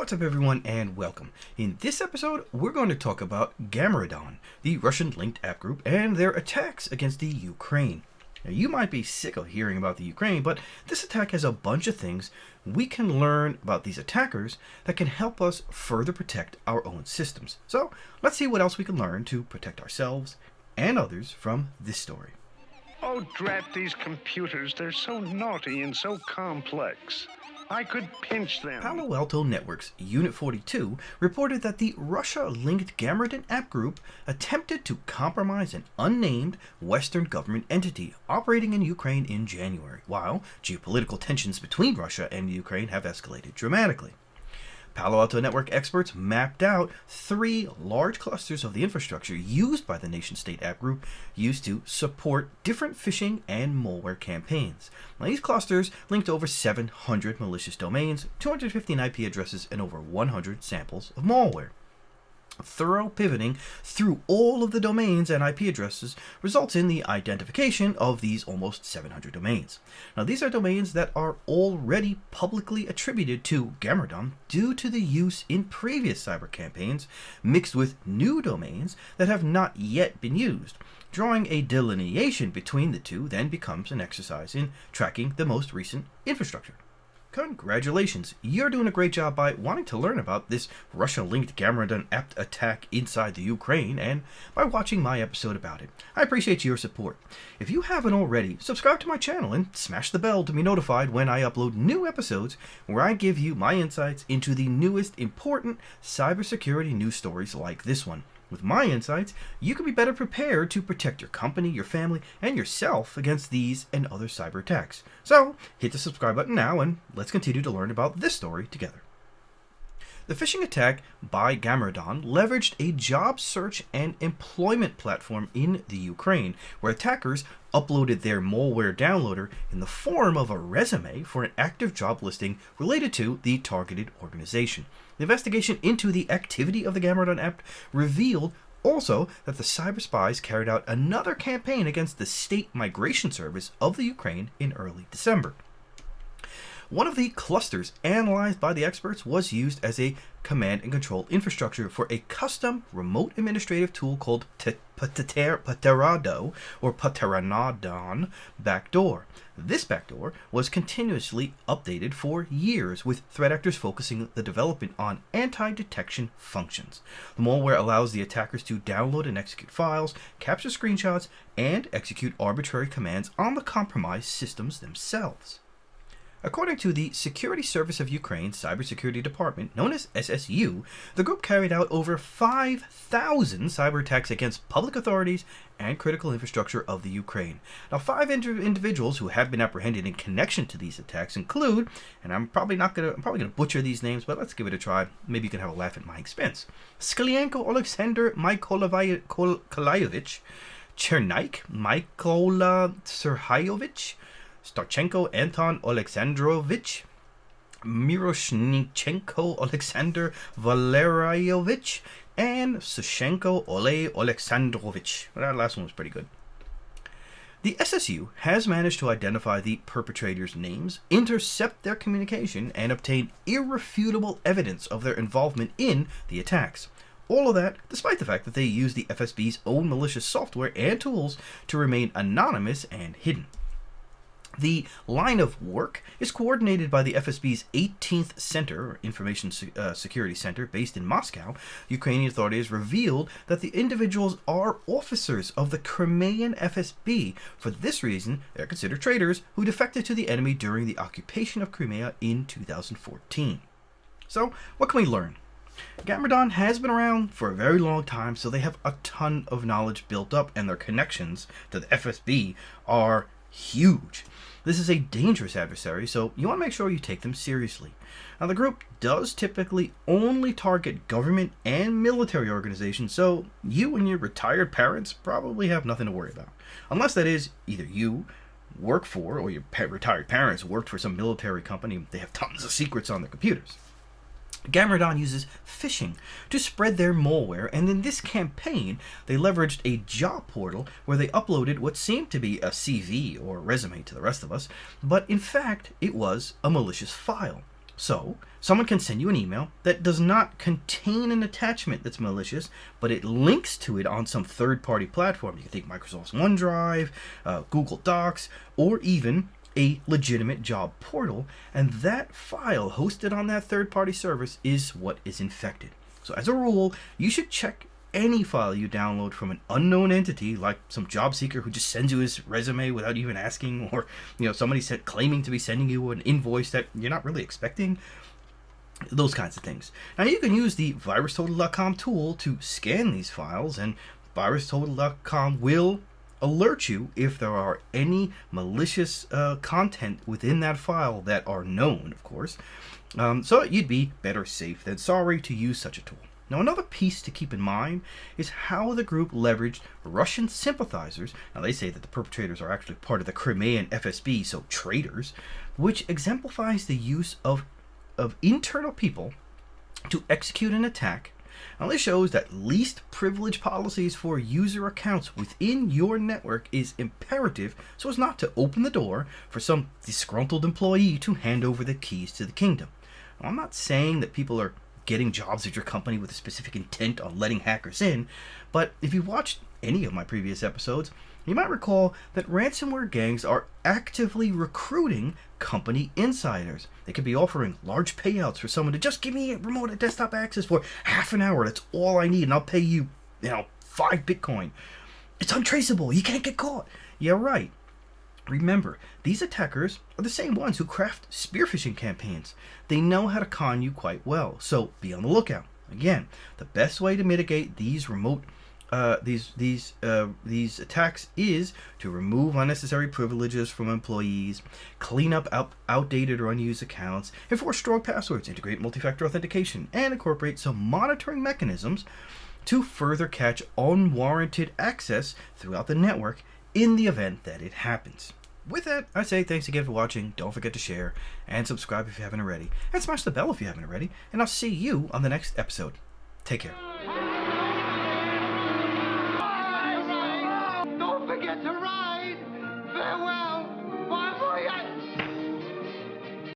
What's up everyone and welcome. In this episode, we're going to talk about Gamaredon, the Russian-linked app group, and their attacks against the Ukraine. Now, you might be sick of hearing about the Ukraine, but this attack has a bunch of things we can learn about these attackers that can help us further protect our own systems. So let's see what else we can learn to protect ourselves and others from this story. Oh, drat these computers. They're so naughty and so complex. I could pinch them. Palo Alto Networks Unit 42 reported that the Russia-linked Gamaredon app group attempted to compromise an unnamed Western government entity operating in Ukraine in January, while geopolitical tensions between Russia and Ukraine have escalated dramatically. Palo Alto Network experts mapped out 3 large clusters of the infrastructure used by the nation-state app group used to support different phishing and malware campaigns. Now, these clusters linked over 700 malicious domains, 215 IP addresses, and over 100 samples of malware. Thorough pivoting through all of the domains and IP addresses results in the identification of these almost 700 domains. Now, these are domains that are already publicly attributed to Gamaredon due to the use in previous cyber campaigns, mixed with new domains that have not yet been used. Drawing a delineation between the two then becomes an exercise in tracking the most recent infrastructure. Congratulations, you're doing a great job by wanting to learn about this Russia-linked Gamaredon APT attack inside the Ukraine and by watching my episode about it. I appreciate your support. If you haven't already, subscribe to my channel and smash the bell to be notified when I upload new episodes where I give you my insights into the newest important cybersecurity news stories like this one. With my insights, you can be better prepared to protect your company, your family, and yourself against these and other cyber attacks. So, hit the subscribe button now and let's continue to learn about this story together. The phishing attack by Gamaredon leveraged a job search and employment platform in the Ukraine, where attackers uploaded their malware downloader in the form of a resume for an active job listing related to the targeted organization. The investigation into the activity of the Gamaredon app revealed also that the cyber spies carried out another campaign against the State Migration Service of the Ukraine in early December. One of the clusters analyzed by the experts was used as a command and control infrastructure for a custom remote administrative tool called Paterado or Pateranodon backdoor. This backdoor was continuously updated for years, with threat actors focusing the development on anti-detection functions. The malware allows the attackers to download and execute files, capture screenshots, and execute arbitrary commands on the compromised systems themselves. According to the Security Service of Ukraine's Cybersecurity Department, known as SSU, the group carried out over 5,000 cyber attacks against public authorities and critical infrastructure of the Ukraine. Now, 5 individuals who have been apprehended in connection to these attacks include, and I'm probably gonna butcher these names, but let's give it a try. Maybe you can have a laugh at my expense. Sklienko Alexander Mykolayevich, Chernaik Mykola Serhayovich, Starchenko Anton Alexandrovich, Miroshnichenko Alexander Valerievich, and Sushenko Oleh Alexandrovich. That last one was pretty good. The SSU has managed to identify the perpetrators' names, intercept their communication, and obtain irrefutable evidence of their involvement in the attacks. All of that despite the fact that they use the FSB's own malicious software and tools to remain anonymous and hidden. The line of work is coordinated by the FSB's 18th Center, or Information Security Center, based in Moscow. Ukrainian authorities revealed that the individuals are officers of the Crimean FSB. For this reason, they're considered traitors who defected to the enemy during the occupation of Crimea in 2014. So, what can we learn? Gamaredon has been around for a very long time, so they have a ton of knowledge built up, and their connections to the FSB are huge. This is a dangerous adversary, so you want to make sure you take them seriously. Now, the group does typically only target government and military organizations, so you and your retired parents probably have nothing to worry about. Unless that is, either you work for or your retired parents worked for some military company. They have tons of secrets on their computers. Gamaredon uses phishing to spread their malware, and in this campaign, they leveraged a job portal where they uploaded what seemed to be a CV or resume to the rest of us, but in fact, it was a malicious file. So, someone can send you an email that does not contain an attachment that's malicious, but it links to it on some third-party platform. You can think Microsoft's OneDrive, Google Docs, or even a legitimate job portal, and that file hosted on that third-party service is what is infected. So as a rule, you should check any file you download from an unknown entity, like some job seeker who just sends you his resume without even asking, or somebody claiming to be sending you an invoice that you're not really expecting. Those kinds of things. Now you can use the VirusTotal.com tool to scan these files, and VirusTotal.com will alert you if there are any malicious content within that file that are known, of course. So you'd be better safe than sorry to use such a tool. Now, another piece to keep in mind is how the group leveraged Russian sympathizers. Now, they say that the perpetrators are actually part of the Crimean FSB, so traitors, which exemplifies the use of internal people to execute an attack. Now, this shows that least privilege policies for user accounts within your network is imperative so as not to open the door for some disgruntled employee to hand over the keys to the kingdom. Now, I'm not saying that people are getting jobs at your company with a specific intent on letting hackers in, but if you watched any of my previous episodes, you might recall that ransomware gangs are actively recruiting company insiders. They could be offering large payouts for someone to just give me a remote desktop access for half an hour. That's all I need, and I'll pay you, 5 Bitcoin. It's untraceable. You can't get caught. Yeah, right. Remember, these attackers are the same ones who craft spear phishing campaigns. They know how to con you quite well, so be on the lookout. Again, the best way to mitigate these these attacks is to remove unnecessary privileges from employees, clean up outdated or unused accounts, enforce strong passwords, integrate multi-factor authentication, and incorporate some monitoring mechanisms to further catch unwarranted access throughout the network in the event that it happens. With that, I say thanks again for watching. Don't forget to share and subscribe if you haven't already, and smash the bell if you haven't already, and I'll see you on the next episode. Take care.